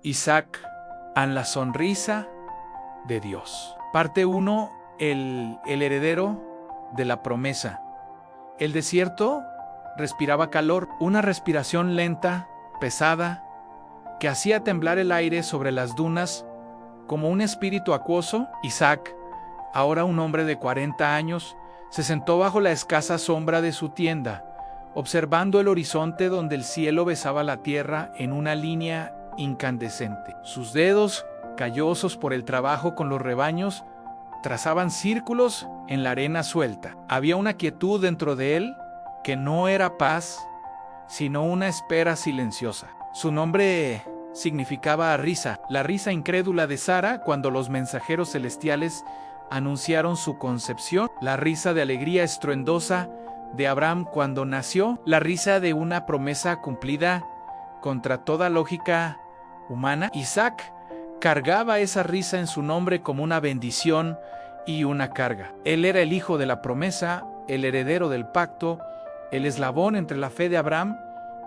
Isaac, en la sonrisa de Dios. Parte 1. El heredero de la promesa. El desierto respiraba calor, una respiración lenta, pesada, que hacía temblar el aire sobre las dunas como un espíritu acuoso. Isaac, ahora un hombre de 40 años, se sentó bajo la escasa sombra de su tienda, observando el horizonte donde el cielo besaba la tierra en una línea incandescente. Sus dedos, callosos por el trabajo con los rebaños, trazaban círculos en la arena suelta. Había una quietud dentro de él que no era paz, sino una espera silenciosa. Su nombre significaba risa, la risa incrédula de Sara cuando los mensajeros celestiales anunciaron su concepción, la risa de alegría estruendosa de Abraham cuando nació, la risa de una promesa cumplida contra toda lógica humana. Isaac cargaba esa risa en su nombre como una bendición y una carga. Él era el hijo de la promesa, el heredero del pacto, el eslabón entre la fe de Abraham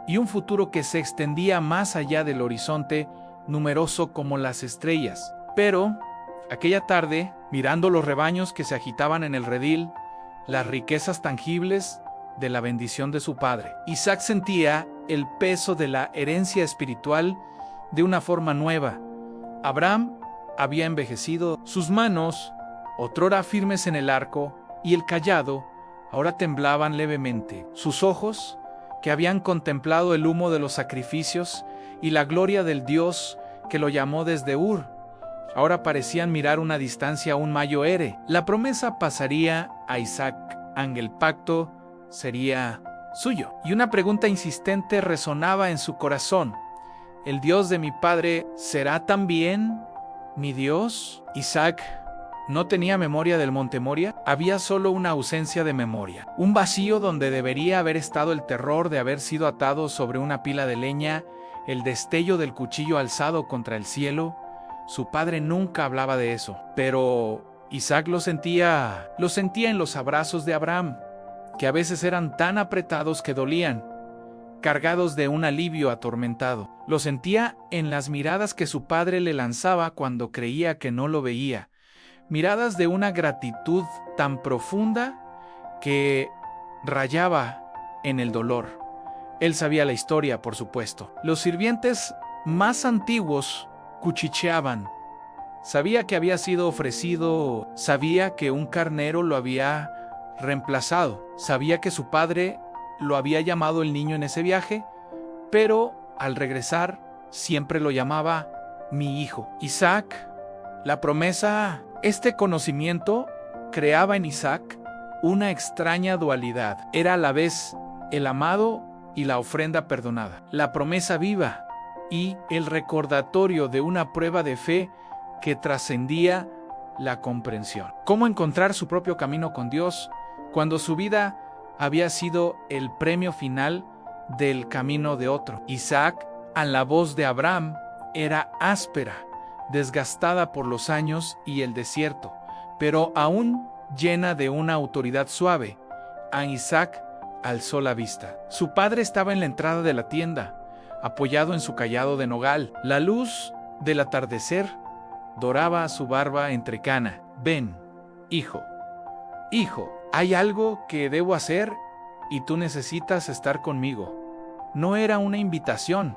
y un futuro que se extendía más allá del horizonte, numeroso como las estrellas. Pero, aquella tarde, mirando los rebaños que se agitaban en el redil, las riquezas tangibles de la bendición de su padre, Isaac sentía el peso de la herencia espiritual de una forma nueva. Abraham había envejecido, sus manos, otrora firmes en el arco, y el cayado, ahora temblaban levemente. Sus ojos, que habían contemplado el humo de los sacrificios y la gloria del Dios que lo llamó desde Ur, ahora parecían mirar una distancia aún mayor. La promesa pasaría a Isaac, el pacto sería suyo. Y una pregunta insistente resonaba en su corazón: ¿el Dios de mi padre será también mi Dios? Isaac no tenía memoria del monte Moria, había solo una ausencia de memoria, un vacío donde debería haber estado el terror de haber sido atado sobre una pila de leña, el destello del cuchillo alzado contra el cielo. Su padre nunca hablaba de eso, pero Isaac lo sentía en los abrazos de Abraham, que a veces eran tan apretados que dolían, cargados de un alivio atormentado. Lo sentía en las miradas que su padre le lanzaba cuando creía que no lo veía, miradas de una gratitud tan profunda que rayaba en el dolor. Él sabía la historia, por supuesto. Los sirvientes más antiguos cuchicheaban. Sabía que había sido ofrecido, sabía que un carnero lo había reemplazado, sabía que su padre lo había llamado el niño en ese viaje, pero al regresar siempre lo llamaba mi hijo. Isaac, la promesa, este conocimiento creaba en Isaac una extraña dualidad. Era a la vez el amado y la ofrenda perdonada, la promesa viva y el recordatorio de una prueba de fe que trascendía la comprensión. ¿Cómo encontrar su propio camino con Dios cuando su vida había sido el premio final del camino de otro? Isaac, a la voz de Abraham, era áspera, desgastada por los años y el desierto, pero aún llena de una autoridad suave. A Isaac alzó la vista. Su padre estaba en la entrada de la tienda, apoyado en su cayado de nogal. La luz del atardecer doraba su barba entrecana. Ven, hijo. Hijo, hay algo que debo hacer y tú necesitas estar conmigo. No era una invitación,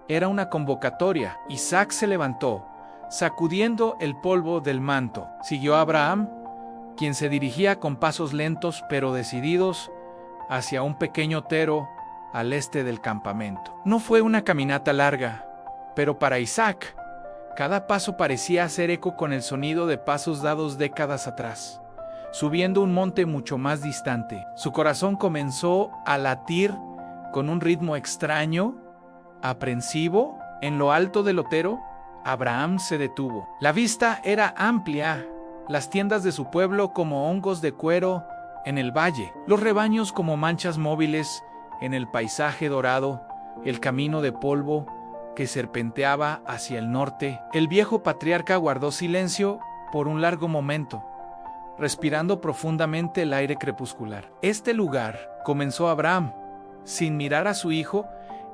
era una convocatoria. Isaac se levantó, sacudiendo el polvo del manto. Siguió a Abraham, quien se dirigía con pasos lentos pero decididos hacia un pequeño otero al este del campamento. No fue una caminata larga, pero para Isaac, cada paso parecía hacer eco con el sonido de pasos dados décadas atrás, subiendo un monte mucho más distante. Su corazón comenzó a latir con un ritmo extraño, aprensivo. En lo alto del otero, Abraham se detuvo. La vista era amplia, las tiendas de su pueblo como hongos de cuero en el valle, los rebaños como manchas móviles en el paisaje dorado, el camino de polvo que serpenteaba hacia el norte. El viejo patriarca guardó silencio por un largo momento, respirando profundamente el aire crepuscular. Este lugar, comenzó Abraham, sin mirar a su hijo,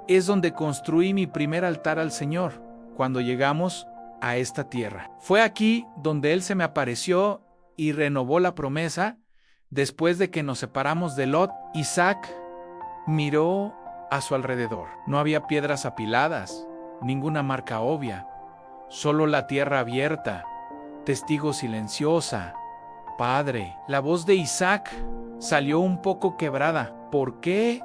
es donde construí mi primer altar al Señor, cuando llegamos a esta tierra. Fue aquí donde Él se me apareció y renovó la promesa. Después de que nos separamos de Lot, Isaac miró a su alrededor. No había piedras apiladas, ninguna marca obvia, solo la tierra abierta, testigo silenciosa. Padre, la voz de Isaac salió un poco quebrada. ¿Por qué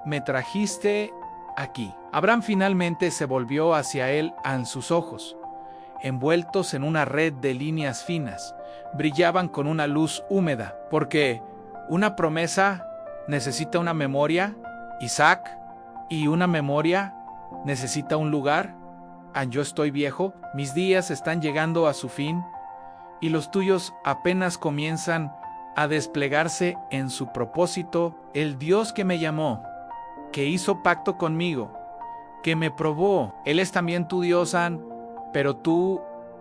me trajiste aquí? Abraham finalmente se volvió hacia él en sus ojos, envueltos en una red de líneas finas, brillaban con una luz húmeda, porque una promesa necesita una memoria, Isaac, y una memoria necesita un lugar. Yo estoy viejo, mis días están llegando a su fin, y los tuyos apenas comienzan a desplegarse en su propósito. El Dios que me llamó, que hizo pacto conmigo, que me probó, Él es también tu Dios, pero tú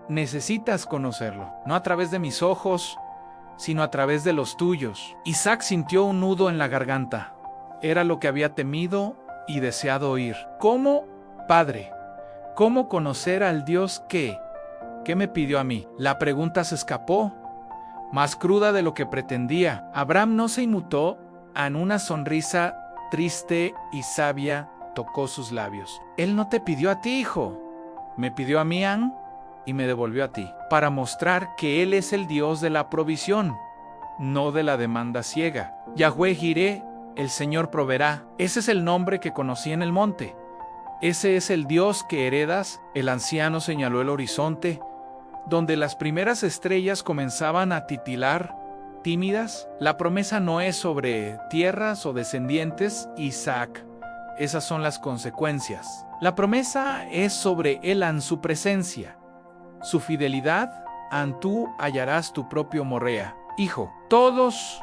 necesitas conocerlo, no a través de mis ojos, sino a través de los tuyos. Isaac sintió un nudo en la garganta. Era lo que había temido y deseado oír. ¿Cómo, Padre? ¿Cómo conocer al Dios que me pidió a mí? La pregunta se escapó, más cruda de lo que pretendía. Abraham no se inmutó, en una sonrisa triste y sabia tocó sus labios. Él no te pidió a ti, hijo. Me pidió a mí, y me devolvió a ti, para mostrar que Él es el Dios de la provisión, no de la demanda ciega. Yahweh Jireh, el Señor proveerá. Ese es el nombre que conocí en el monte. Ese es el Dios que heredas. El anciano señaló el horizonte, donde las primeras estrellas comenzaban a titilar, tímidas. La promesa no es sobre tierras o descendientes, Isaac. Esas son las consecuencias. La promesa es sobre Él en su presencia. Su fidelidad, tú hallarás tu propio Morea. Hijo, todos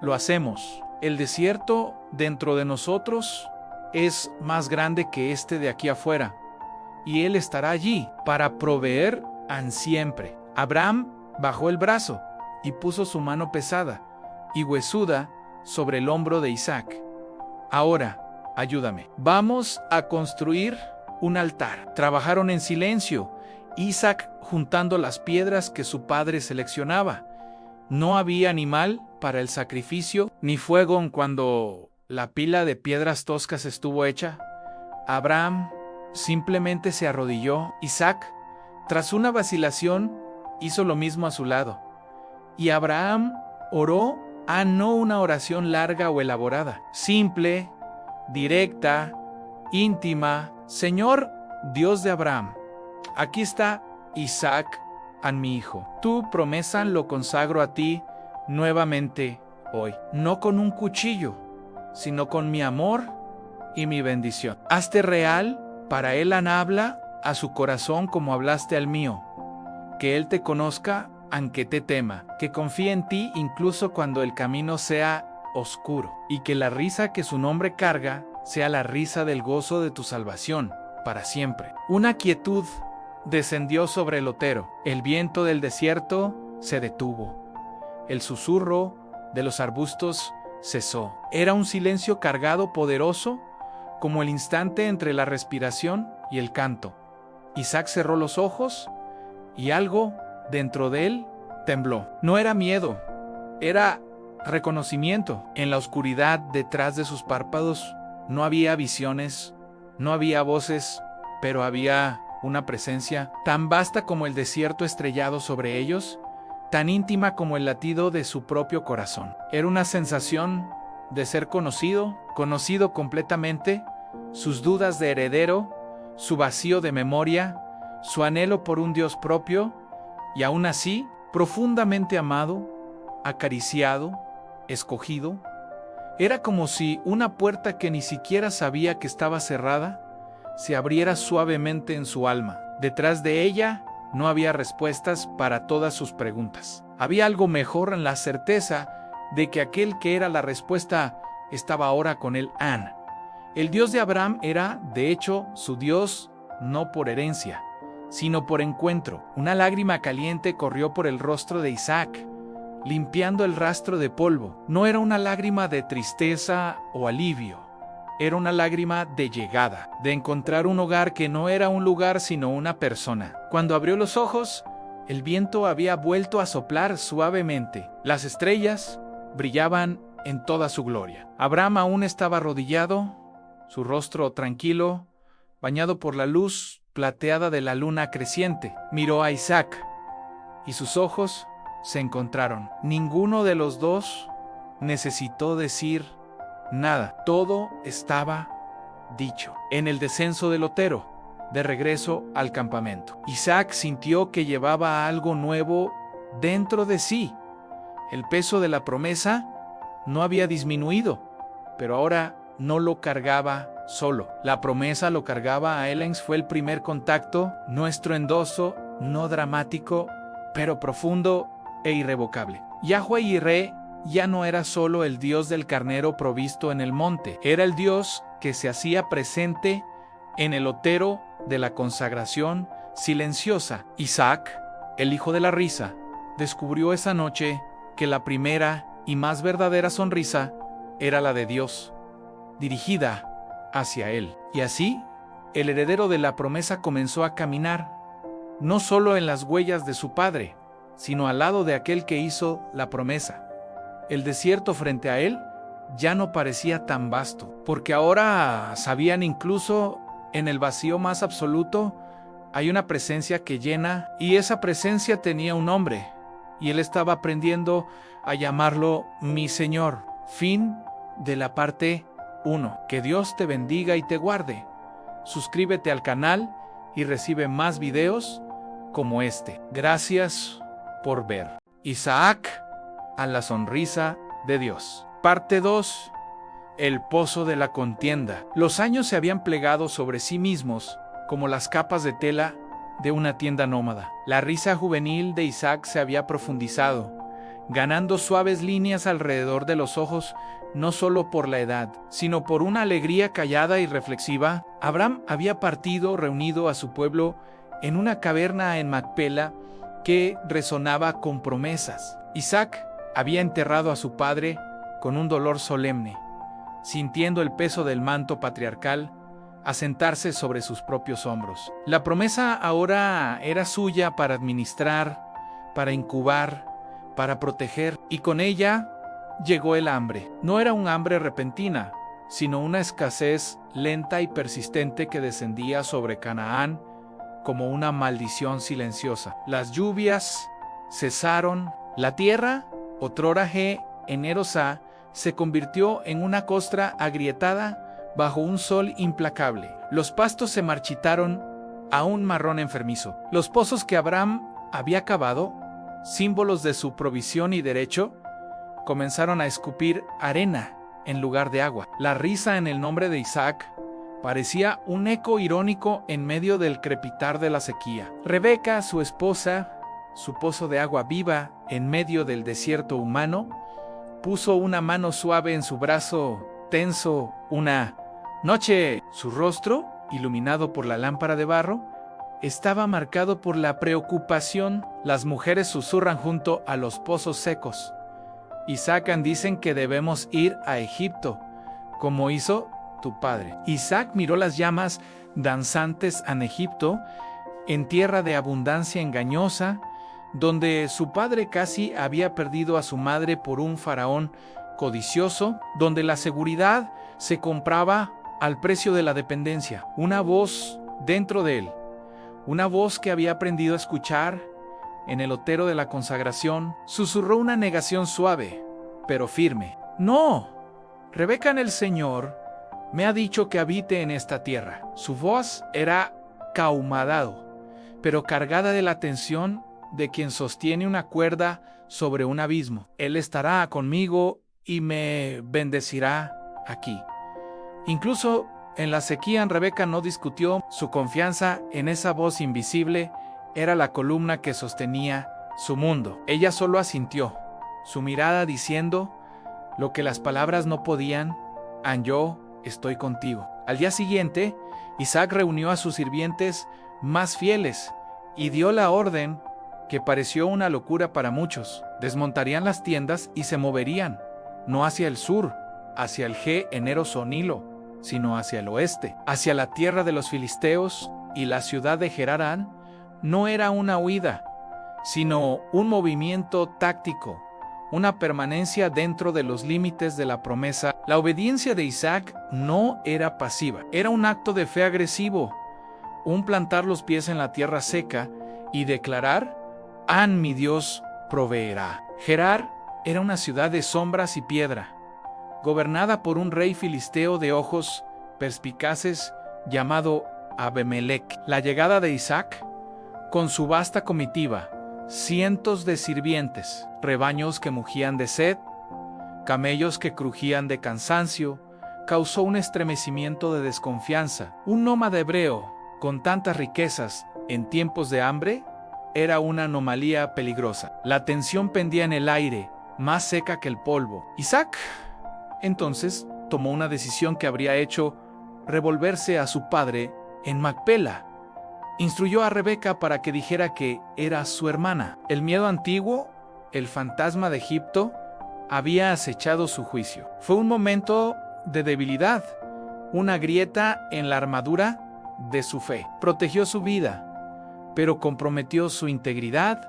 lo hacemos. El desierto dentro de nosotros es más grande que este de aquí afuera, y Él estará allí para proveer siempre. Abraham bajó el brazo y puso su mano pesada y huesuda sobre el hombro de Isaac. Ahora, ayúdame. Vamos a construir un altar. Trabajaron en silencio, Isaac juntando las piedras que su padre seleccionaba. No había animal para el sacrificio, ni fuego cuando la pila de piedras toscas estuvo hecha. Abraham simplemente se arrodilló. Isaac, tras una vacilación, hizo lo mismo a su lado. Y Abraham oró, no una oración larga o elaborada, simple, directa, íntima. Señor, Dios de Abraham, aquí está Isaac, mi hijo. Tu promesa lo consagro a ti nuevamente hoy, no con un cuchillo, sino con mi amor y mi bendición. Hazte real para él, habla a su corazón como hablaste al mío. Que él te conozca aunque te tema, que confíe en ti incluso cuando el camino sea oscuro, y que la risa que su nombre carga sea la risa del gozo de tu salvación para siempre. Una quietud descendió sobre el otero. El viento del desierto se detuvo. El susurro de los arbustos cesó. Era un silencio cargado, poderoso, como el instante entre la respiración y el canto. Isaac cerró los ojos y algo dentro de él tembló. No era miedo, era reconocimiento. En la oscuridad detrás de sus párpados no había visiones, no había voces, pero había una presencia tan vasta como el desierto estrellado sobre ellos, tan íntima como el latido de su propio corazón. Era una sensación de ser conocido completamente, sus dudas de heredero, su vacío de memoria, su anhelo por un Dios propio, y aún así, profundamente amado, acariciado, escogido. Era como si una puerta que ni siquiera sabía que estaba cerrada, se abriera suavemente en su alma. Detrás de ella no había respuestas para todas sus preguntas. Había algo mejor en la certeza de que aquel que era la respuesta estaba ahora con él. El Dios de Abraham era, de hecho, su Dios no por herencia, sino por encuentro. Una lágrima caliente corrió por el rostro de Isaac, limpiando el rastro de polvo. No era una lágrima de tristeza o alivio. era una lágrima de llegada, de encontrar un hogar que no era un lugar sino una persona. Cuando abrió los ojos, el viento había vuelto a soplar suavemente. Las estrellas brillaban en toda su gloria. Abraham aún estaba arrodillado, su rostro tranquilo, bañado por la luz plateada de la luna creciente. Miró a Isaac y sus ojos se encontraron. Ninguno de los dos necesitó decir nada. Todo estaba dicho. En el descenso del otero, de regreso al campamento, Isaac sintió que llevaba algo nuevo dentro de sí. El peso de la promesa no había disminuido, pero ahora no lo cargaba solo. La promesa lo cargaba a él. Fue el primer contacto, no estruendoso, no dramático, pero profundo e irrevocable. Yahweh Yireh ya no era solo el Dios del carnero provisto en el monte, era el Dios que se hacía presente en el otero de la consagración silenciosa. Isaac, el hijo de la risa, descubrió esa noche que la primera y más verdadera sonrisa era la de Dios, dirigida hacia él. Y así, el heredero de la promesa comenzó a caminar, no solo en las huellas de su padre, sino al lado de aquel que hizo la promesa. El desierto frente a él ya no parecía tan vasto, porque ahora sabían incluso en el vacío más absoluto hay una presencia que llena, y esa presencia tenía un nombre, y él estaba aprendiendo a llamarlo mi Señor. Fin de la parte 1. Que Dios te bendiga y te guarde. Suscríbete al canal y recibe más videos como este. Gracias por ver. Isaac a la sonrisa de Dios. Parte 2. El pozo de la contienda. Los años se habían plegado sobre sí mismos como las capas de tela de una tienda nómada. La risa juvenil de Isaac se había profundizado, ganando suaves líneas alrededor de los ojos, no solo por la edad, sino por una alegría callada y reflexiva. Abraham había partido, reunido a su pueblo en una caverna en Macpela que resonaba con promesas. Isaac había enterrado a su padre con un dolor solemne, sintiendo el peso del manto patriarcal asentarse sobre sus propios hombros. La promesa ahora era suya para administrar, para incubar, para proteger, y con ella llegó el hambre. No era un hambre repentina, sino una escasez lenta y persistente que descendía sobre Canaán como una maldición silenciosa. Las lluvias cesaron, la tierra, otrora generosa, se convirtió en una costra agrietada bajo un sol implacable. Los pastos se marchitaron a un marrón enfermizo. Los pozos que Abraham había cavado, símbolos de su provisión y derecho, comenzaron a escupir arena en lugar de agua. La risa en el nombre de Isaac parecía un eco irónico en medio del crepitar de la sequía. Rebeca, su esposa, su pozo de agua viva en medio del desierto humano, puso una mano suave en su brazo tenso una noche. Su rostro, iluminado por la lámpara de barro, estaba marcado por la preocupación. Las mujeres susurran junto a los pozos secos y dicen que debemos ir a Egipto, como hizo tu padre. Isaac miró las llamas danzantes en Egipto, en tierra de abundancia engañosa, donde su padre casi había perdido a su madre por un faraón codicioso, donde la seguridad se compraba al precio de la dependencia. Una voz dentro de él, una voz que había aprendido a escuchar en el otero de la consagración, susurró una negación suave, pero firme. No, Rebeca, en el Señor me ha dicho que habite en esta tierra. Su voz era cahumadado, pero cargada de la tensión de quien sostiene una cuerda sobre un abismo. Él estará conmigo y me bendecirá aquí. Incluso en la sequía, Rebeca no discutió. Su confianza en esa voz invisible era la columna que sostenía su mundo. Ella solo asintió, su mirada diciendo lo que las palabras no podían: yo estoy contigo. Al día siguiente, Isaac reunió a sus sirvientes más fieles y dio la orden que pareció una locura para muchos. Desmontarían las tiendas y se moverían, no hacia el sur, hacia el generoso Nilo, sino hacia el oeste, hacia la tierra de los filisteos, y la ciudad de Gerarán no era una huida, sino un movimiento táctico, una permanencia dentro de los límites de la promesa. La obediencia de Isaac no era pasiva, era un acto de fe agresivo, un plantar los pies en la tierra seca y declarar: «Han, mi Dios proveerá». Gerar era una ciudad de sombras y piedra, gobernada por un rey filisteo de ojos perspicaces llamado Abimelech. La llegada de Isaac, con su vasta comitiva, cientos de sirvientes, rebaños que mugían de sed, camellos que crujían de cansancio, causó un estremecimiento de desconfianza. Un nómada hebreo, con tantas riquezas, en tiempos de hambre, era una anomalía peligrosa. La tensión pendía en el aire, más seca que el polvo. Isaac, entonces, tomó una decisión que habría hecho revolverse a su padre en Macpela. Instruyó a Rebeca para que dijera que era su hermana. El miedo antiguo, el fantasma de Egipto, había acechado su juicio. Fue un momento de debilidad, una grieta en la armadura de su fe. Protegió su vida, pero comprometió su integridad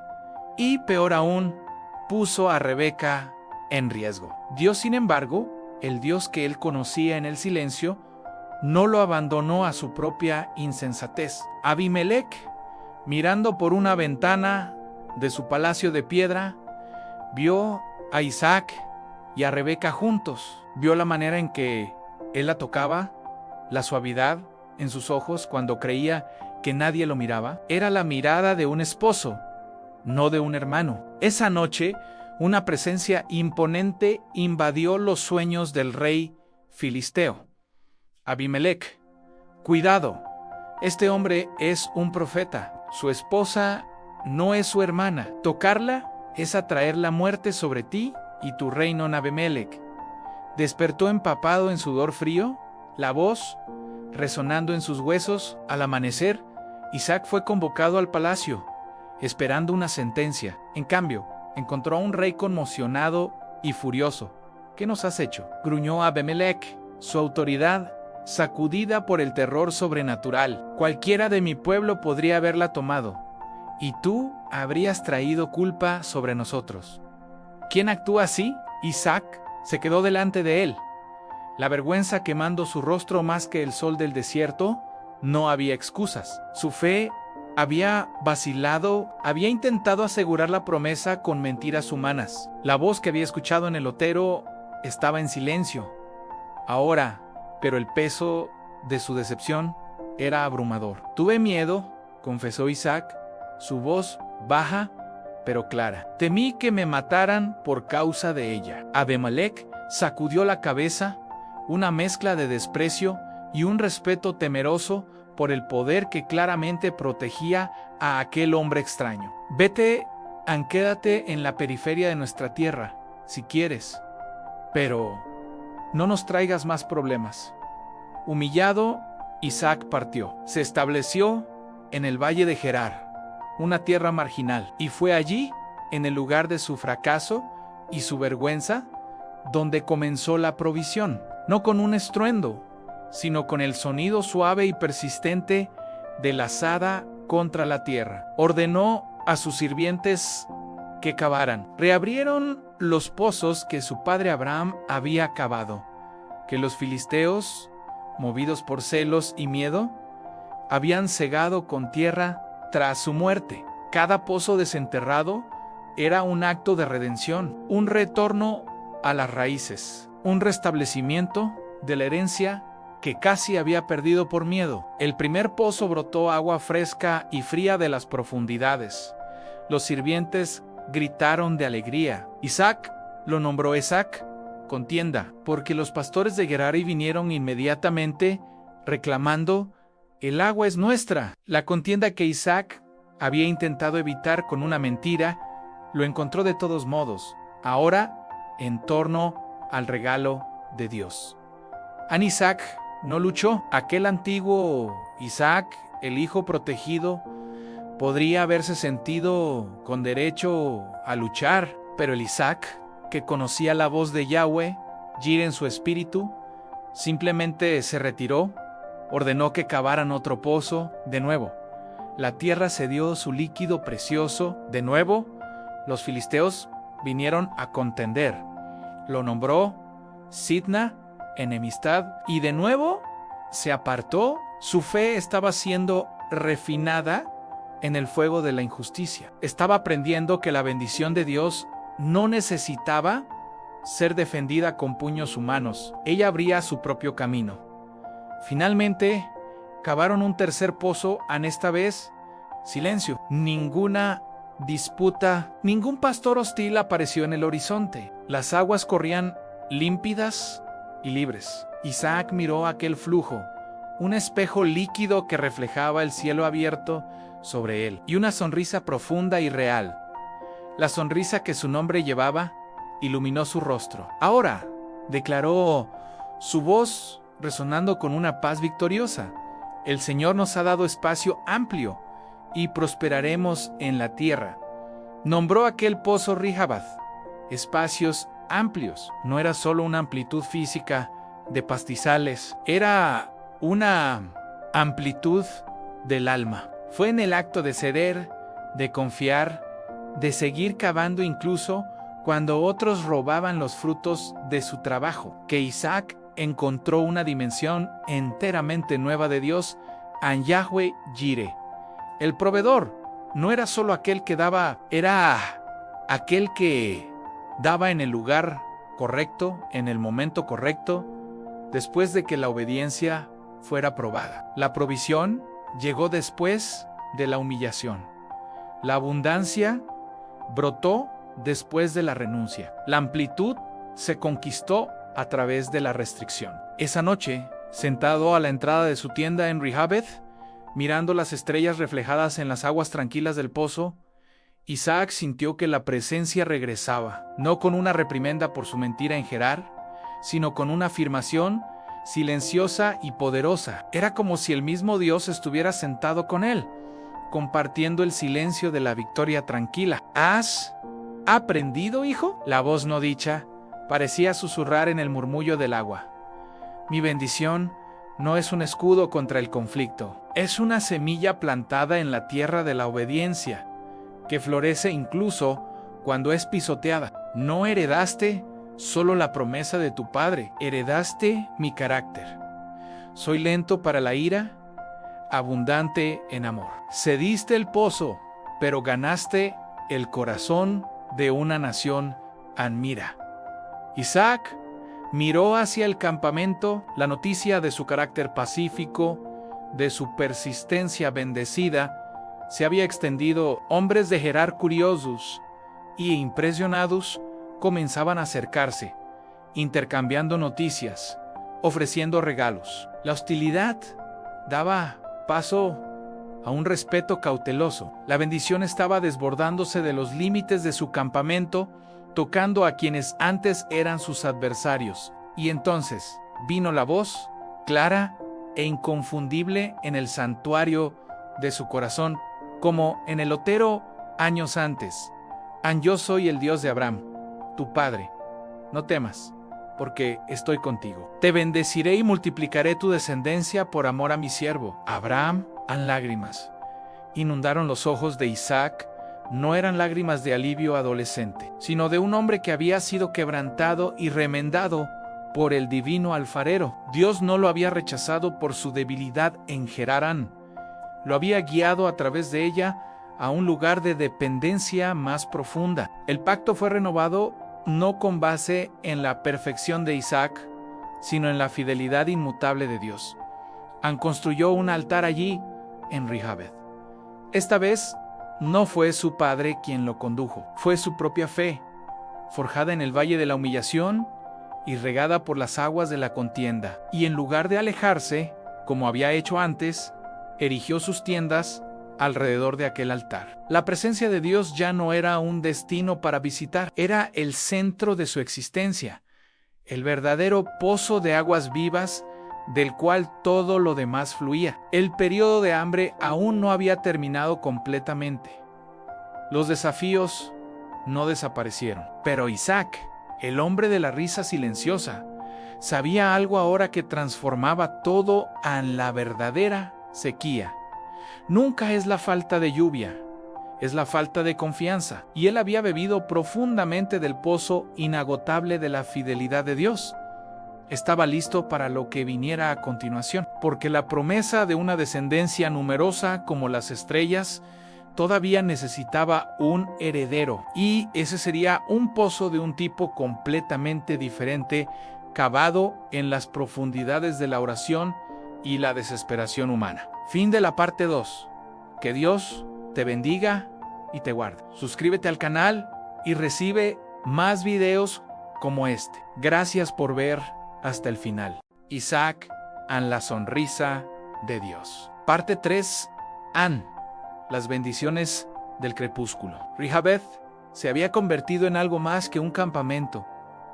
y, peor aún, puso a Rebeca en riesgo. Dios, sin embargo, el Dios que él conocía en el silencio, no lo abandonó a su propia insensatez. Abimelech, mirando por una ventana de su palacio de piedra, vio a Isaac y a Rebeca juntos. Vio la manera en que él la tocaba, la suavidad en sus ojos cuando creía que nadie lo miraba. Era la mirada de un esposo, no de un hermano. Esa noche, una presencia imponente invadió los sueños del rey filisteo. Abimelech, cuidado, este hombre es un profeta. Su esposa no es su hermana. Tocarla es atraer la muerte sobre ti y tu reino. Abimelech despertó empapado en sudor frío, la voz resonando en sus huesos. Al amanecer, Isaac fue convocado al palacio, esperando una sentencia. En cambio, encontró a un rey conmocionado y furioso. «¿Qué nos has hecho?», gruñó Abimelech, su autoridad sacudida por el terror sobrenatural. «Cualquiera de mi pueblo podría haberla tomado, y tú habrías traído culpa sobre nosotros». ¿Quién actúa así? Isaac se quedó delante de él, la vergüenza quemando su rostro más que el sol del desierto. No había excusas. Su fe había vacilado, había intentado asegurar la promesa con mentiras humanas. La voz que había escuchado en el otero estaba en silencio ahora, pero el peso de su decepción era abrumador. «Tuve miedo», confesó Isaac, su voz baja pero clara. «Temí que me mataran por causa de ella». Abimelech sacudió la cabeza, una mezcla de desprecio y un respeto temeroso por el poder que claramente protegía a aquel hombre extraño. «Vete, quédate en la periferia de nuestra tierra, si quieres, pero no nos traigas más problemas». Humillado, Isaac partió. Se estableció en el valle de Gerar, una tierra marginal, y fue allí, en el lugar de su fracaso y su vergüenza, donde comenzó la provisión. No con un estruendo, sino con el sonido suave y persistente de la azada contra la tierra. Ordenó a sus sirvientes que cavaran. Reabrieron los pozos que su padre Abraham había cavado, que los filisteos, movidos por celos y miedo, habían cegado con tierra tras su muerte. Cada pozo desenterrado era un acto de redención, un retorno a las raíces, un restablecimiento de la herencia que casi había perdido por miedo. El primer pozo brotó agua fresca y fría de las profundidades. Los sirvientes gritaron de alegría. Isaac lo nombró Esac, contienda, porque los pastores de Gerari vinieron inmediatamente reclamando: «El agua es nuestra». La contienda que Isaac había intentado evitar con una mentira, lo encontró de todos modos, ahora en torno al regalo de Dios. Isaac no luchó. Aquel antiguo Isaac, el hijo protegido, podría haberse sentido con derecho a luchar, pero el Isaac, que conocía la voz de Yahweh, Jireh en su espíritu, Simplemente se retiró, ordenó que cavaran otro pozo. De nuevo, la tierra cedió su líquido precioso. De nuevo, los filisteos vinieron a contender. Lo nombró Sitna, enemistad, y de nuevo se apartó. Su fe estaba siendo refinada en el fuego de la injusticia. Estaba aprendiendo que la bendición de Dios no necesitaba ser defendida con puños humanos. Ella abría su propio camino. Finalmente, cavaron un tercer pozo. Esta vez, silencio. Ninguna disputa, ningún pastor hostil apareció en el horizonte. Las aguas corrían límpidas y libres. Isaac miró aquel flujo, un espejo líquido que reflejaba el cielo abierto sobre él, y una sonrisa profunda y real. La sonrisa que su nombre llevaba iluminó su rostro. Ahora, declaró, su voz resonando con una paz victoriosa, el Señor nos ha dado espacio amplio y prosperaremos en la tierra. Nombró aquel pozo Rehabath, espacios amplios. No era solo una amplitud física de pastizales, era una amplitud del alma. Fue en el acto de ceder, de confiar, de seguir cavando incluso cuando otros robaban los frutos de su trabajo, que Isaac encontró una dimensión enteramente nueva de Dios, en Yahweh Jireh. El proveedor no era solo aquel que daba, era aquel que daba en el lugar correcto, en el momento correcto, después de que la obediencia fuera probada. La provisión llegó después de la humillación. La abundancia brotó después de la renuncia. La amplitud se conquistó a través de la restricción. Esa noche, sentado a la entrada de su tienda en Rehabath, mirando las estrellas reflejadas en las aguas tranquilas del pozo, Isaac sintió que la presencia regresaba, no con una reprimenda por su mentira en Gerar, sino con una afirmación silenciosa y poderosa. Era como si el mismo Dios estuviera sentado con él, compartiendo el silencio de la victoria tranquila. ¿Has aprendido, hijo? La voz no dicha parecía susurrar en el murmullo del agua. Mi bendición no es un escudo contra el conflicto, es una semilla plantada en la tierra de la obediencia, que florece incluso cuando es pisoteada. No heredaste solo la promesa de tu padre, heredaste mi carácter. Soy lento para la ira, abundante en amor. Cediste el pozo, pero ganaste el corazón de una nación admira. Isaac miró hacia el campamento. La noticia de su carácter pacífico, de su persistencia bendecida, se había extendido. Hombres de Gerar curiosos y impresionados comenzaban a acercarse, intercambiando noticias, ofreciendo regalos. La hostilidad daba paso a un respeto cauteloso. La bendición estaba desbordándose de los límites de su campamento, tocando a quienes antes eran sus adversarios. Y entonces vino la voz, clara e inconfundible en el santuario de su corazón, como en el otero años antes. Yo soy el Dios de Abraham, tu padre. No temas, porque estoy contigo. Te bendeciré y multiplicaré tu descendencia por amor a mi siervo Abraham. Lágrimas inundaron los ojos de Isaac. No eran lágrimas de alivio adolescente, sino de un hombre que había sido quebrantado y remendado por el divino alfarero. Dios no lo había rechazado por su debilidad en Gerarán. Lo había guiado a través de ella a un lugar de dependencia más profunda. El pacto fue renovado no con base en la perfección de Isaac, sino en la fidelidad inmutable de Dios. Construyó un altar allí, en Rehabath. Esta vez, no fue su padre quien lo condujo, fue su propia fe, forjada en el valle de la humillación y regada por las aguas de la contienda. Y en lugar de alejarse, como había hecho antes, erigió sus tiendas alrededor de aquel altar. La presencia de Dios ya no era un destino para visitar, era el centro de su existencia, el verdadero pozo de aguas vivas del cual todo lo demás fluía. El periodo de hambre aún no había terminado completamente. Los desafíos no desaparecieron. Pero Isaac, el hombre de la risa silenciosa, Sabía algo ahora que transformaba todo en la verdadera sequía. Nunca es la falta de lluvia, es la falta de confianza. Y él había bebido profundamente del pozo inagotable de la fidelidad de Dios. Estaba listo para lo que viniera a continuación, porque la promesa de una descendencia numerosa como las estrellas todavía necesitaba un heredero, y ese sería un pozo de un tipo completamente diferente, cavado en las profundidades de la oración y la desesperación humana. Fin de la parte 2. Que Dios te bendiga y te guarde. Suscríbete al canal y recibe más videos como este. Gracias por ver hasta el final. Isaac en la sonrisa de Dios. Parte 3. Las bendiciones del crepúsculo. Rehoboth se había convertido en algo más que un campamento.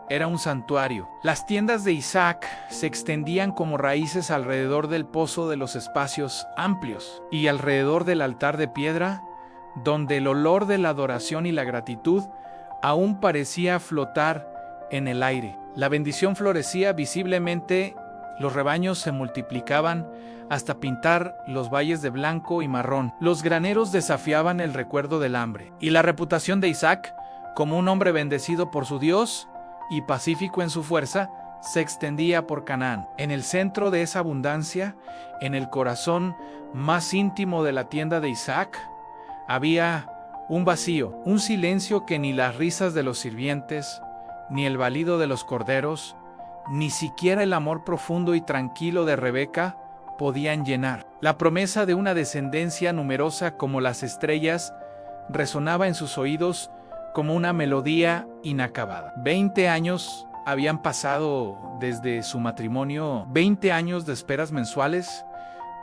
Era un santuario. Las tiendas de Isaac se extendían como raíces alrededor del pozo de los espacios amplios y alrededor del altar de piedra, donde el olor de la adoración y la gratitud aún parecía flotar en el aire. La bendición florecía visiblemente, los rebaños se multiplicaban hasta pintar los valles de blanco y marrón. Los graneros desafiaban el recuerdo del hambre. Y la reputación de Isaac, como un hombre bendecido por su Dios y pacífico en su fuerza, se extendía por Canaán. En el centro de esa abundancia, en el corazón más íntimo de la tienda de Isaac, había un vacío, un silencio que ni las risas de los sirvientes, ni el balido de los corderos, ni siquiera el amor profundo y tranquilo de Rebeca podían llenar. La promesa de una descendencia numerosa como las estrellas resonaba en sus oídos como una melodía inacabada. 20 años habían pasado desde su matrimonio, 20 años de esperas mensuales,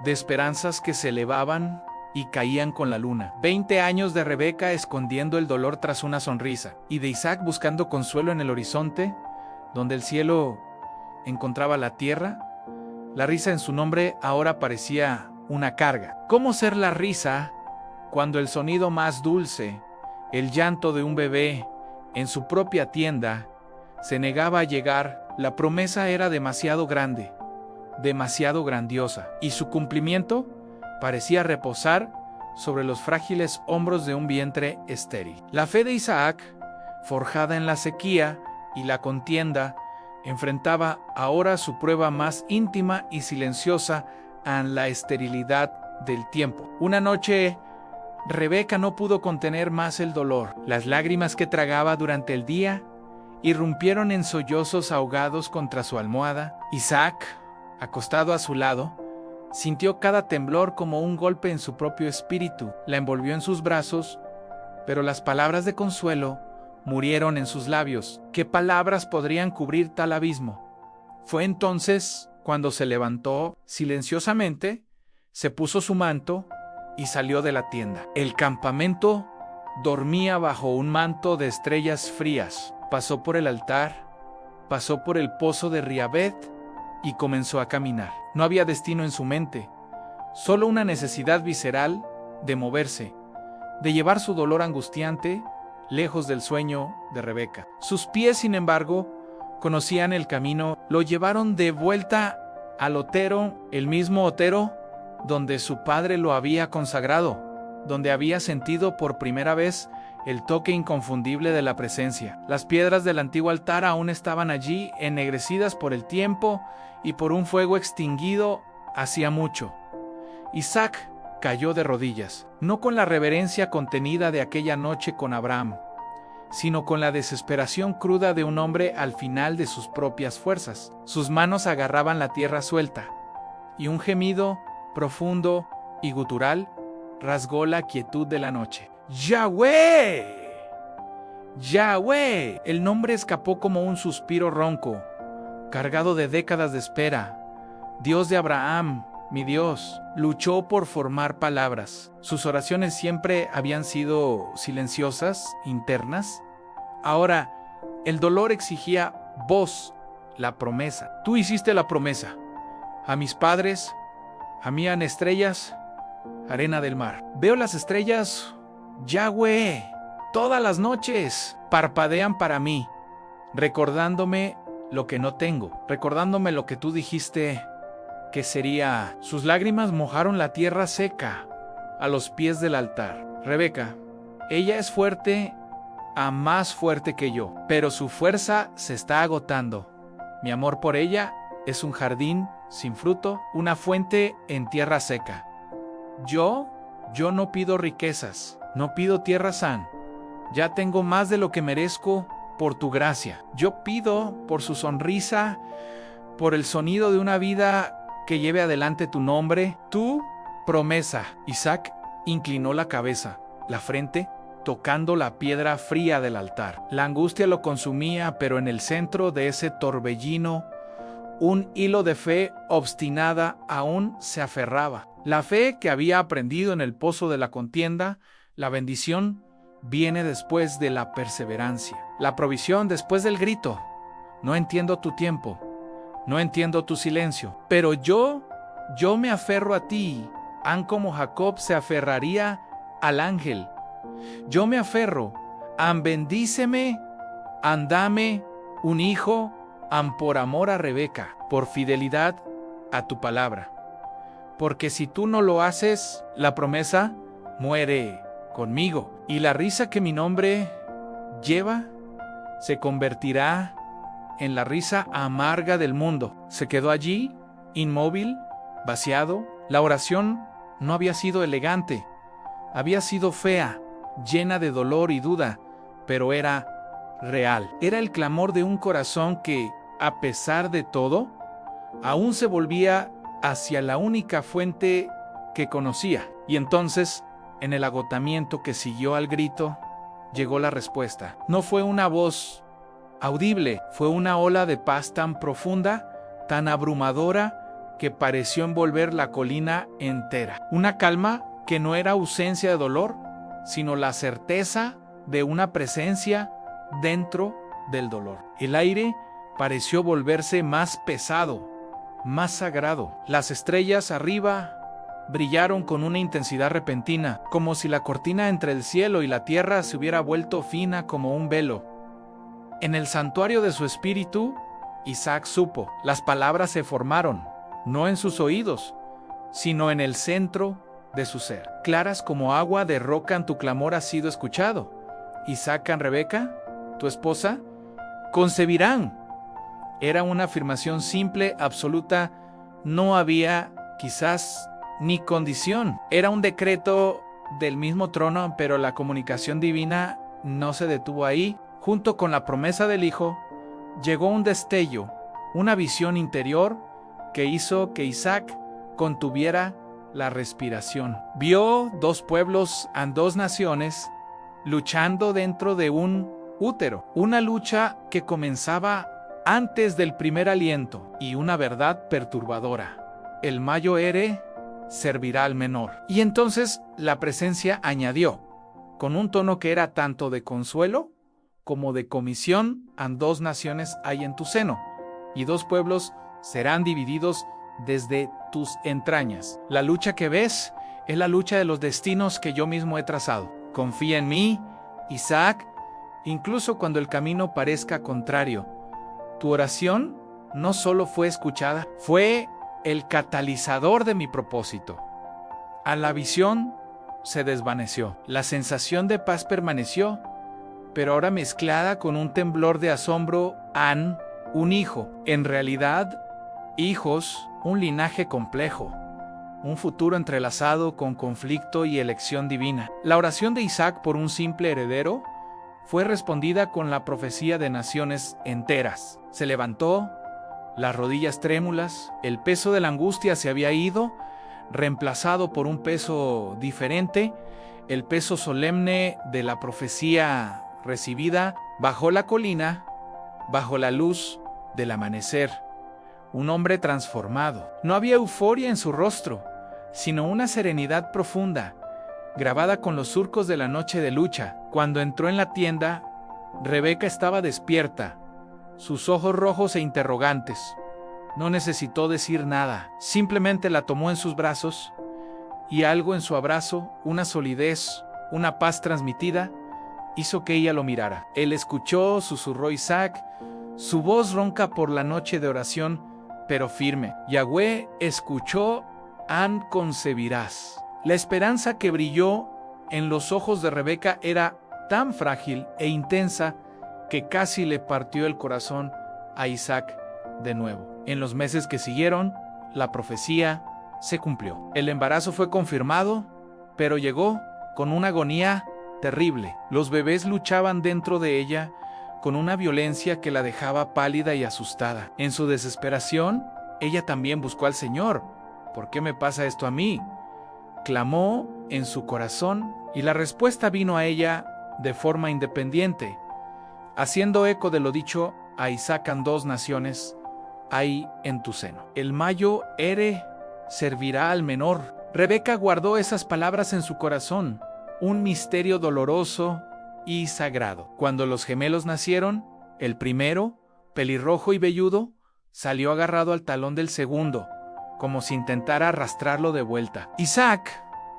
de esperanzas que se elevaban y caían con la luna. 20 años de Rebeca escondiendo el dolor tras una sonrisa, y de Isaac buscando consuelo en el horizonte, donde el cielo encontraba la tierra. La risa en su nombre ahora parecía una carga. ¿Cómo ser la risa cuando el sonido más dulce, el llanto de un bebé en su propia tienda, se negaba a llegar? La promesa era demasiado grande, demasiado grandiosa, y su cumplimiento parecía reposar sobre los frágiles hombros de un vientre estéril. La fe de Isaac, forjada en la sequía y la contienda, enfrentaba ahora su prueba más íntima y silenciosa en la esterilidad del tiempo. Una noche, Rebeca no pudo contener más el dolor. Las lágrimas que tragaba durante el día irrumpieron en sollozos ahogados contra su almohada. Isaac, acostado a su lado, sintió cada temblor como un golpe en su propio espíritu. La envolvió en sus brazos, pero las palabras de consuelo murieron en sus labios. ¿Qué palabras podrían cubrir tal abismo? Fue entonces cuando se levantó silenciosamente, se puso su manto y salió de la tienda. El campamento dormía bajo un manto de estrellas frías. Pasó por el altar, pasó por el pozo de Rehoboth y comenzó a caminar. No había destino en su mente, solo una necesidad visceral de moverse, de llevar su dolor angustiante lejos del sueño de Rebeca. Sus pies, sin embargo, conocían el camino. Lo llevaron de vuelta al otero, el mismo otero donde su padre lo había consagrado, donde había sentido por primera vez el toque inconfundible de la presencia. Las piedras del antiguo altar aún estaban allí, ennegrecidas por el tiempo y por un fuego extinguido hacía mucho. Isaac cayó de rodillas, no con la reverencia contenida de aquella noche con Abraham, sino con la desesperación cruda de un hombre al final de sus propias fuerzas. Sus manos agarraban la tierra suelta, y un gemido profundo y gutural rasgó la quietud de la noche. ¡Yahweh! ¡Yahweh! El nombre escapó como un suspiro ronco, cargado de décadas de espera. Dios de Abraham, mi Dios, luchó por formar palabras. Sus oraciones siempre habían sido silenciosas, internas. Ahora, el dolor exigía voz, la promesa. Tú hiciste la promesa. A mis padres, a mí han estrellas, arena del mar. Veo las estrellas, Yahweh, todas las noches parpadean para mí, recordándome lo que no tengo, recordándome lo que tú dijiste que sería. Sus lágrimas mojaron la tierra seca a los pies del altar. Rebeca, ella es fuerte, más fuerte que yo, pero su fuerza se está agotando. Mi amor por ella es un jardín sin fruto, una fuente en tierra seca. Yo no pido riquezas, no pido tierra san. Ya tengo más de lo que merezco por tu gracia. Yo pido por su sonrisa, por el sonido de una vida que lleve adelante tu nombre, tu promesa. Isaac inclinó la cabeza, la frente, tocando la piedra fría del altar. La angustia lo consumía, pero en el centro de ese torbellino, un hilo de fe obstinada aún se aferraba. La fe que había aprendido en el pozo de la contienda, la bendición viene después de la perseverancia. La provisión después del grito. No entiendo tu tiempo, no entiendo tu silencio, pero yo me aferro a ti, como Jacob se aferraría al ángel. Yo me aferro, bendíceme, dame un hijo, por amor a Rebeca, por fidelidad a tu palabra. Porque si tú no lo haces, la promesa muere conmigo, y la risa que mi nombre lleva se convertirá en la risa amarga del mundo. Se quedó allí, inmóvil, vaciado. La oración no había sido elegante, había sido fea, llena de dolor y duda, pero era real. Era el clamor de un corazón que, a pesar de todo, aún se volvía hacia la única fuente que conocía. Y entonces, en el agotamiento que siguió al grito, llegó la respuesta. No fue una voz audible, fue una ola de paz tan profunda, tan abrumadora, que pareció envolver la colina entera. Una calma que no era ausencia de dolor, sino la certeza de una presencia dentro del dolor. El aire pareció volverse más pesado, más sagrado. Las estrellas arriba brillaron con una intensidad repentina, como si la cortina entre el cielo y la tierra se hubiera vuelto fina como un velo. En el santuario de su espíritu, Isaac supo. Las palabras se formaron, no en sus oídos, sino en el centro de su ser. Claras como agua de roca, tu clamor ha sido escuchado. Isaac y Rebeca, tu esposa, concebirán. Era una afirmación simple, absoluta. No había, quizás, ni condición. Era un decreto del mismo trono, pero la comunicación divina no se detuvo ahí. Junto con la promesa del Hijo, llegó un destello, una visión interior que hizo que Isaac contuviera la respiración. Vio dos pueblos y dos naciones luchando dentro de un útero, una lucha que comenzaba antes del primer aliento, y una verdad perturbadora: el mayor servirá al menor. Y entonces la presencia añadió, con un tono que era tanto de consuelo como de comisión: dos naciones hay en tu seno, y dos pueblos serán divididos desde tus entrañas. La lucha que ves es la lucha de los destinos que yo mismo he trazado. Confía en mí, Isaac, incluso cuando el camino parezca contrario. Tu oración no solo fue escuchada, fue el catalizador de mi propósito. A la visión se desvaneció. La sensación de paz permaneció, pero ahora mezclada con un temblor de asombro. Un hijo. En realidad, hijos, un linaje complejo, un futuro entrelazado con conflicto y elección divina. La oración de Isaac por un simple heredero fue respondida con la profecía de naciones enteras. Se levantó, las rodillas trémulas, el peso de la angustia se había ido, reemplazado por un peso diferente, el peso solemne de la profecía recibida. Bajó la colina, bajo la luz del amanecer, un hombre transformado. No había euforia en su rostro, sino una serenidad profunda, grabada con los surcos de la noche de lucha. Cuando entró en la tienda, Rebeca estaba despierta, sus ojos rojos e interrogantes. No necesitó decir nada, simplemente la tomó en sus brazos, y algo en su abrazo, una solidez, una paz transmitida, hizo que ella lo mirara. Él escuchó, susurró Isaac, su voz ronca por la noche de oración, pero firme. Yahweh escuchó, concebirás. La esperanza que brilló en los ojos de Rebeca era tan frágil e intensa que casi le partió el corazón a Isaac de nuevo. En los meses que siguieron, la profecía se cumplió. El embarazo fue confirmado, pero llegó con una agonía terrible. Los bebés luchaban dentro de ella con una violencia que la dejaba pálida y asustada. En su desesperación, ella también buscó al Señor. ¿Por qué me pasa esto a mí? Clamó en su corazón y la respuesta vino a ella de forma independiente, haciendo eco de lo dicho a Isaac: en 2 naciones hay en tu seno. El mayo Ere servirá al menor. Rebeca guardó esas palabras en su corazón, un misterio doloroso y sagrado. Cuando los gemelos nacieron, el primero, pelirrojo y velludo, salió agarrado al talón del segundo, como si intentara arrastrarlo de vuelta. Isaac,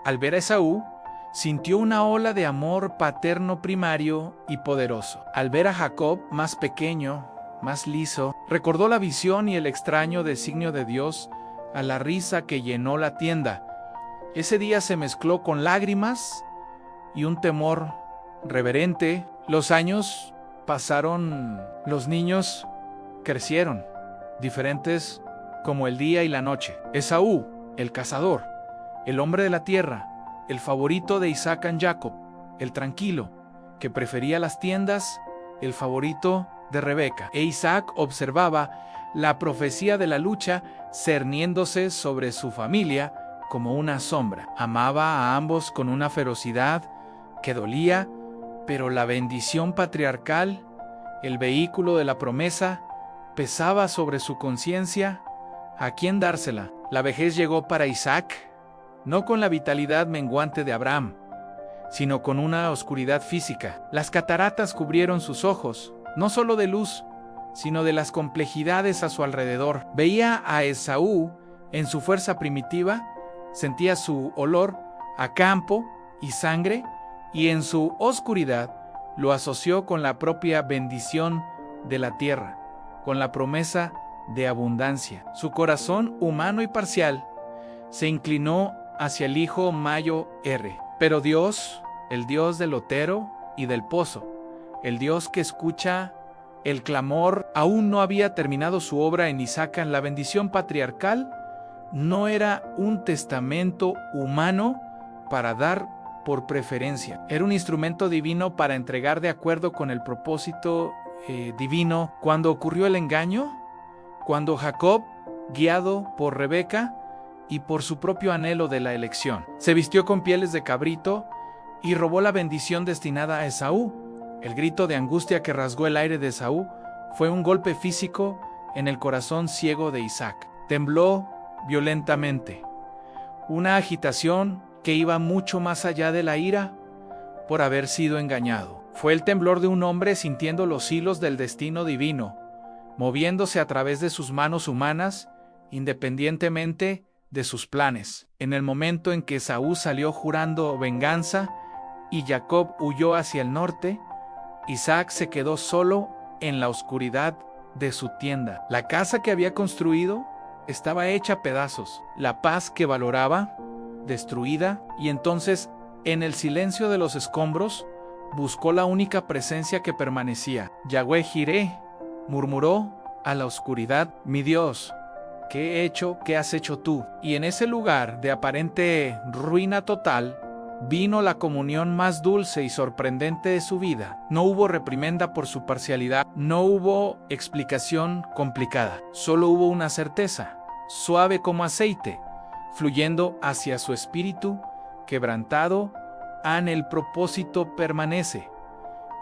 al ver a Esaú, sintió una ola de amor paterno primario y poderoso. Al ver a Jacob, más pequeño, más liso, recordó la visión y el extraño designio de Dios a la risa que llenó la tienda. Ese día se mezcló con lágrimas y un temor reverente. Los años pasaron, los niños crecieron, diferentes como el día y la noche. Esaú, el cazador, el hombre de la tierra, el favorito de Isaac y Jacob, el tranquilo, que prefería las tiendas, el favorito de Rebeca. E Isaac observaba la profecía de la lucha cerniéndose sobre su familia como una sombra. Amaba a ambos con una ferocidad que dolía, pero la bendición patriarcal, el vehículo de la promesa, pesaba sobre su conciencia. ¿A quién dársela? La vejez llegó para Isaac, no con la vitalidad menguante de Abraham, sino con una oscuridad física. Las cataratas cubrieron sus ojos, no solo de luz, sino de las complejidades a su alrededor. Veía a Esaú en su fuerza primitiva, sentía su olor a campo y sangre, y en su oscuridad lo asoció con la propia bendición de la tierra, con la promesa de abundancia. Su corazón humano y parcial se inclinó hacia el hijo mayo R. Pero Dios, el Dios del lotero y del pozo, el Dios que escucha el clamor, aún no había terminado su obra en Isaac. La bendición patriarcal no era un testamento humano para dar por preferencia. Era un instrumento divino para entregar de acuerdo con el propósito divino. Cuando ocurrió el engaño, cuando Jacob, guiado por Rebeca y por su propio anhelo de la elección, se vistió con pieles de cabrito y robó la bendición destinada a Esaú, el grito de angustia que rasgó el aire de Esaú fue un golpe físico en el corazón ciego de Isaac. Tembló violentamente. Una agitación que iba mucho más allá de la ira por haber sido engañado. Fue el temblor de un hombre sintiendo los hilos del destino divino, moviéndose a través de sus manos humanas, independientemente de sus planes. En el momento en que Esaú salió jurando venganza y Jacob huyó hacia el norte, Isaac se quedó solo en la oscuridad de su tienda. La casa que había construido estaba hecha a pedazos. La paz que valoraba, destruida, y entonces, en el silencio de los escombros, buscó la única presencia que permanecía. Yahweh Jireh, murmuró a la oscuridad: mi Dios, ¿qué he hecho? ¿Qué has hecho tú? Y en ese lugar de aparente ruina total, vino la comunión más dulce y sorprendente de su vida. No hubo reprimenda por su parcialidad, no hubo explicación complicada, solo hubo una certeza, suave como aceite, fluyendo hacia su espíritu, quebrantado, el propósito permanece.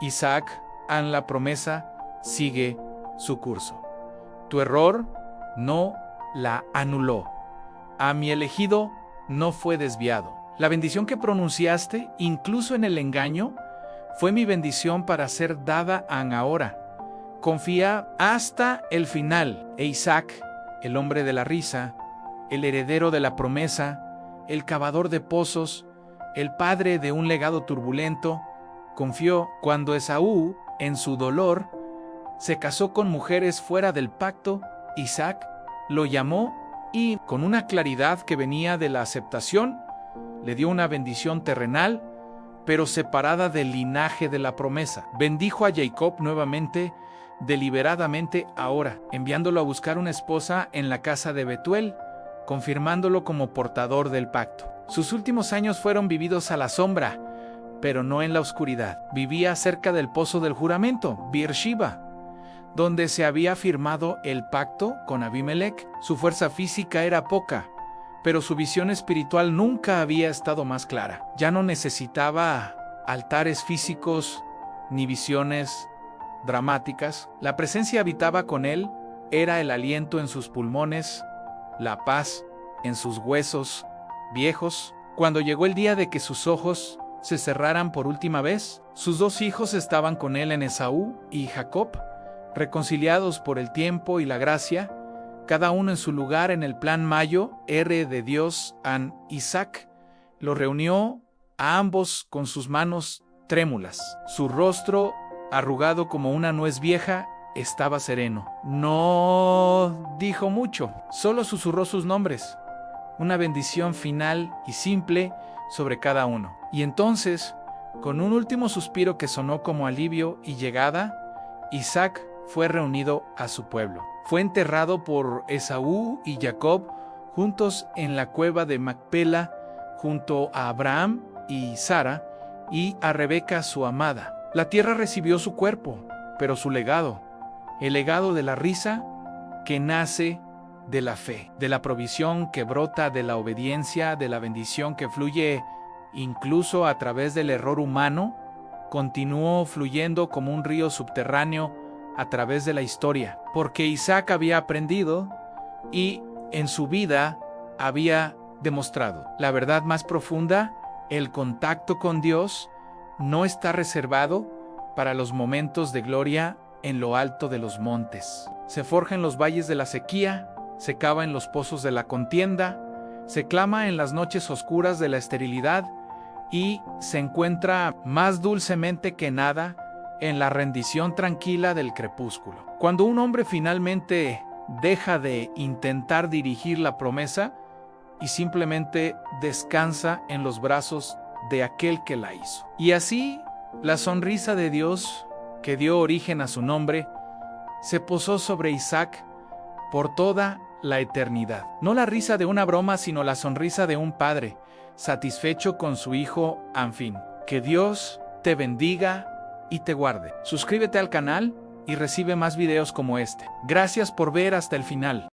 Isaac, la promesa, sigue su curso. Tu error no la anuló. A mi elegido no fue desviado. La bendición que pronunciaste, incluso en el engaño, fue mi bendición para ser dada ahora. Confía hasta el final. E Isaac, el hombre de la risa, el heredero de la promesa, el cavador de pozos, el padre de un legado turbulento, confió cuando Esaú, en su dolor, se casó con mujeres fuera del pacto, Isaac lo llamó y, con una claridad que venía de la aceptación, le dio una bendición terrenal, pero separada del linaje de la promesa. Bendijo a Jacob nuevamente, deliberadamente ahora, enviándolo a buscar una esposa en la casa de Betuel, confirmándolo como portador del pacto. Sus últimos años fueron vividos a la sombra, pero no en la oscuridad. Vivía cerca del pozo del juramento, Beersheba, donde se había firmado el pacto con Abimelech. Su fuerza física era poca, pero su visión espiritual nunca había estado más clara. Ya no necesitaba altares físicos ni visiones dramáticas. La presencia habitaba con él, era el aliento en sus pulmones, la paz en sus huesos viejos. Cuando llegó el día de que sus ojos se cerraran por última vez, sus 2 hijos estaban con él en Esaú y Jacob, reconciliados por el tiempo y la gracia, cada uno en su lugar en el plan mayo R de Dios. Isaac lo reunió a ambos con sus manos trémulas. Su rostro, arrugado como una nuez vieja, estaba sereno. No dijo mucho, solo susurró sus nombres, una bendición final y simple sobre cada uno. Y entonces, con un último suspiro que sonó como alivio y llegada, Isaac fue reunido a su pueblo. Fue enterrado por Esaú y Jacob juntos en la cueva de Macpela, junto a Abraham y Sara y a Rebeca su amada. La tierra recibió su cuerpo, pero su legado, el legado de la risa que nace de la fe, de la provisión que brota de la obediencia, de la bendición que fluye incluso a través del error humano, continuó fluyendo como un río subterráneo a través de la historia, porque Isaac había aprendido y en su vida había demostrado la verdad más profunda: el contacto con Dios no está reservado para los momentos de gloria en lo alto de los montes. Se forja en los valles de la sequía, se cava en los pozos de la contienda, se clama en las noches oscuras de la esterilidad y se encuentra más dulcemente que nada en la rendición tranquila del crepúsculo. Cuando un hombre finalmente deja de intentar dirigir la promesa y simplemente descansa en los brazos de aquel que la hizo. Y así, la sonrisa de Dios, que dio origen a su nombre, se posó sobre Isaac por toda la eternidad. No la risa de una broma, sino la sonrisa de un padre, satisfecho con su hijo Anfín. Que Dios te bendiga y te guarde. Suscríbete al canal y recibe más videos como este. Gracias por ver hasta el final.